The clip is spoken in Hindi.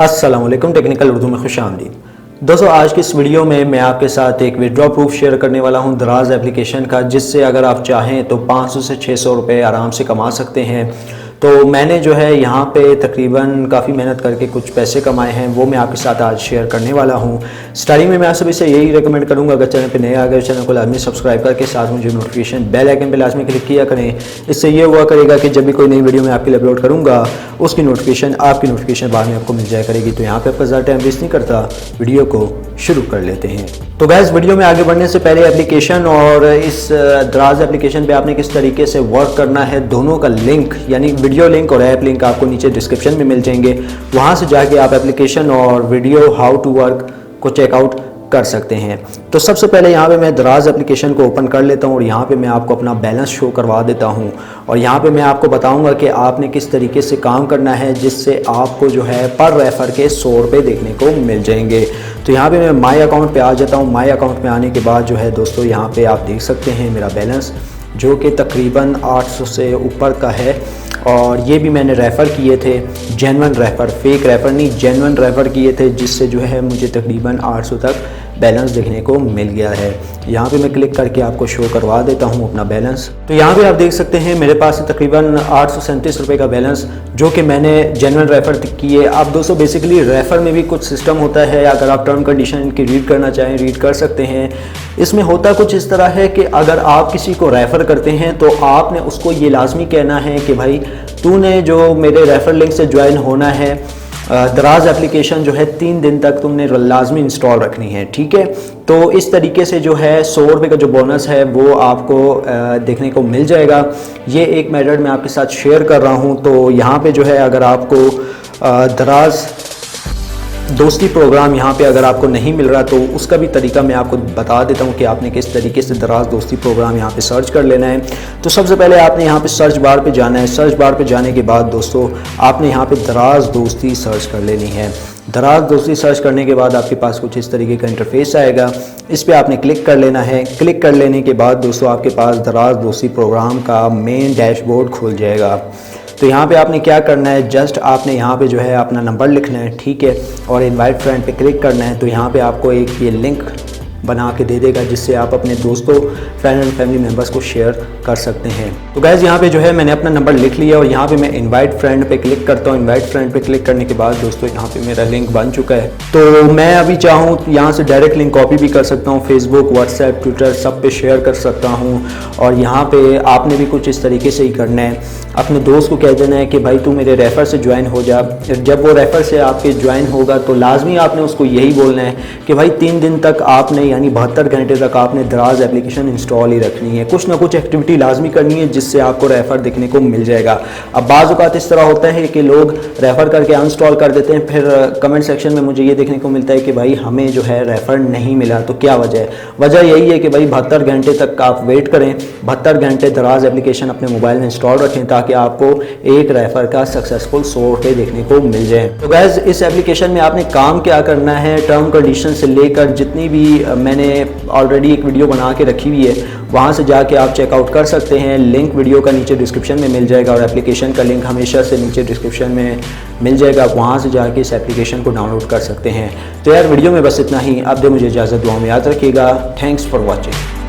अस्सलाम वालेकुम, टेक्निकल उर्दू में खुशामदीद। दोस्तों, आज की इस वीडियो में मैं आपके साथ एक विड्रॉ प्रूफ शेयर करने वाला हूं दराज एप्लीकेशन का, जिससे अगर आप चाहें तो 500 से 600 रुपये आराम से कमा सकते हैं। तो मैंने जो है यहाँ पे तकरीबन काफ़ी मेहनत करके कुछ पैसे कमाए हैं, वो मैं आपके साथ आज शेयर करने वाला हूँ। स्टार्टिंग में मैं आप सभी से यही रिकमेंड करूँगा, अगर चैनल पे नए आ गए चैनल को लाजमी सब्सक्राइब करके साथ मुझे नोटिफिकेशन बेल आइकन पे लाजमी क्लिक किया करें। इससे ये हुआ करेगा कि जब भी कोई नई वीडियो मैं आपके लिए अपलोड करूँगा उसकी नोटिफिकेशन बाद में आपको मिल जाया करेगी। तो यहाँ पर आपका ज़्यादा टाइम वेस्ट नहीं करता, वीडियो को शुरू कर लेते हैं। तो गाइस, वीडियो में आगे बढ़ने से पहले एप्लीकेशन और इस दराज एप्लीकेशन पे आपने किस तरीके से वर्क करना है, दोनों का लिंक यानी वीडियो लिंक और ऐप लिंक आपको नीचे डिस्क्रिप्शन में मिल जाएंगे। वहाँ से जाके आप एप्लीकेशन और वीडियो हाउ टू वर्क को चेकआउट कर सकते हैं। तो सबसे पहले यहाँ पे मैं दराज एप्लीकेशन को ओपन कर लेता हूँ और यहाँ पे मैं आपको अपना बैलेंस शो करवा देता हूँ और यहाँ पे मैं आपको बताऊँगा कि आपने किस तरीके से काम करना है जिससे आपको जो है पर रेफर के 100 रुपये देखने को मिल जाएंगे। तो यहाँ पे मैं माई अकाउंट पे आ जाता हूँ। माई अकाउंट में आने के बाद जो है दोस्तों, यहाँ पे आप देख सकते हैं मेरा बैलेंस जो कि तकरीबन 800 से ऊपर का है और ये भी मैंने रेफ़र किए थे, जेन्युइन रेफ़र, फेक रेफ़र नहीं, जेन्युइन रेफ़र किए थे, जिससे जो है मुझे तकरीबन 800 तक बैलेंस देखने को मिल गया है। यहाँ पे मैं क्लिक करके आपको शो करवा देता हूँ अपना बैलेंस। तो यहाँ पे आप देख सकते हैं मेरे पास तकरीबन 837 रुपये का बैलेंस जो कि मैंने जेन्युइन रेफ़र किए। अब दोस्तों, बेसिकली रेफ़र में भी कुछ सिस्टम होता है, अगर आप टर्म कंडीशन इनकी रीड करना चाहें रीड कर सकते हैं। इसमें होता कुछ इस तरह है कि अगर आप किसी को रेफ़र करते हैं तो आपने उसको ये लाजमी कहना है कि भाई तूने जो मेरे रेफ़र लिंक से ज्वाइन होना है, दराज एप्लीकेशन जो है 3 दिन तक तुमने लाजमी इंस्टॉल रखनी है, ठीक है। तो इस तरीके से जो है 100 रुपये का जो बोनस है वो आपको देखने को मिल जाएगा। ये एक मेथड मैं आपके साथ शेयर कर रहा हूँ। तो यहाँ पे जो है अगर आपको दराज दोस्ती प्रोग्राम यहाँ पे अगर आपको नहीं मिल रहा तो उसका भी तरीका मैं आपको बता देता हूँ कि आपने किस तरीके से दराज दोस्ती प्रोग्राम यहाँ पे सर्च कर लेना है। तो सबसे पहले आपने यहाँ पे सर्च बार पे जाना है। सर्च बार पे जाने के बाद दोस्तों आपने यहाँ पे दराज दोस्ती सर्च कर लेनी है। दराज दोस्ती सर्च करने के बाद आपके पास कुछ इस तरीके का इंटरफेस आएगा, इस पर आपने क्लिक कर लेना है। क्लिक कर लेने के बाद दोस्तों आपके पास दराज दोस्ती प्रोग्राम का मेन डैशबोर्ड खुल जाएगा। तो यहाँ पे आपने क्या करना है, जस्ट आपने यहाँ पे जो है अपना नंबर लिखना है, ठीक है, और इनवाइट फ्रेंड पे क्लिक करना है। तो यहाँ पे आपको एक ये लिंक बना के दे देगा जिससे आप अपने दोस्तों, फ्रेंड एंड फैमिली मेम्बर्स को शेयर कर सकते हैं। तो गाइज़, यहाँ पे जो है मैंने अपना नंबर लिख लिया और यहाँ पे मैं इनवाइट फ्रेंड पे क्लिक करता हूँ। इनवाइट फ्रेंड पे क्लिक करने के बाद दोस्तों यहाँ पे मेरा लिंक बन चुका है। तो मैं अभी चाहूँ यहाँ से डायरेक्ट लिंक कॉपी भी कर सकता हूँ, फेसबुक, व्हाट्सएप, ट्विटर सब पे शेयर कर सकता हूँ। और यहाँ पे आपने भी कुछ इस तरीके से ही करना है, अपने दोस्त को कह देना है कि भाई तू मेरे रेफ़र से ज्वाइन हो जा। जब वो रेफ़र से आपके ज्वाइन होगा तो लाजमी आपने उसको यही बोलना है कि भाई 3 दिन तक आपने यानी 72 घंटे तक आपने दराज एप्लीकेशन इंस्टॉल ही रखनी है। कुछ ना कुछ एक्टिविटी लाजमी करनी है जिससे आपको रेफ़र देखने को मिल जाएगा। अब बाज़ औक़ात इस तरह होता है कि लोग रेफ़र करके अनइंस्टॉल कर देते हैं, फिर कमेंट सेक्शन में मुझे ये देखने को मिलता है कि भाई हमें जो है रेफ़र नहीं मिला। तो क्या वजह है? वजह यही है कि भाई 72 घंटे तक आप वेट करें, 72 घंटे दराज एप्लीकेशन अपने मोबाइल में इंस्टॉल रखें ताकि आपको एक रेफ़र का सक्सेसफुल 100 रुपये देखने को मिल जाए। तो गाइस, इस एप्लीकेशन में आपने काम क्या करना है, टर्म कंडीशन से लेकर जितनी भी मैंने ऑलरेडी एक वीडियो बना के रखी हुई है वहाँ से जाके आप चेकआउट कर सकते हैं। लिंक वीडियो का नीचे डिस्क्रिप्शन में मिल जाएगा और एप्लीकेशन का लिंक हमेशा से नीचे डिस्क्रिप्शन में मिल जाएगा। आप वहाँ से जाके इस एप्लीकेशन को डाउनलोड कर सकते हैं। तो यार, वीडियो में बस इतना ही। आप दे मुझे इजाज़त, दुआ में याद रखिएगा। Thanks for watching.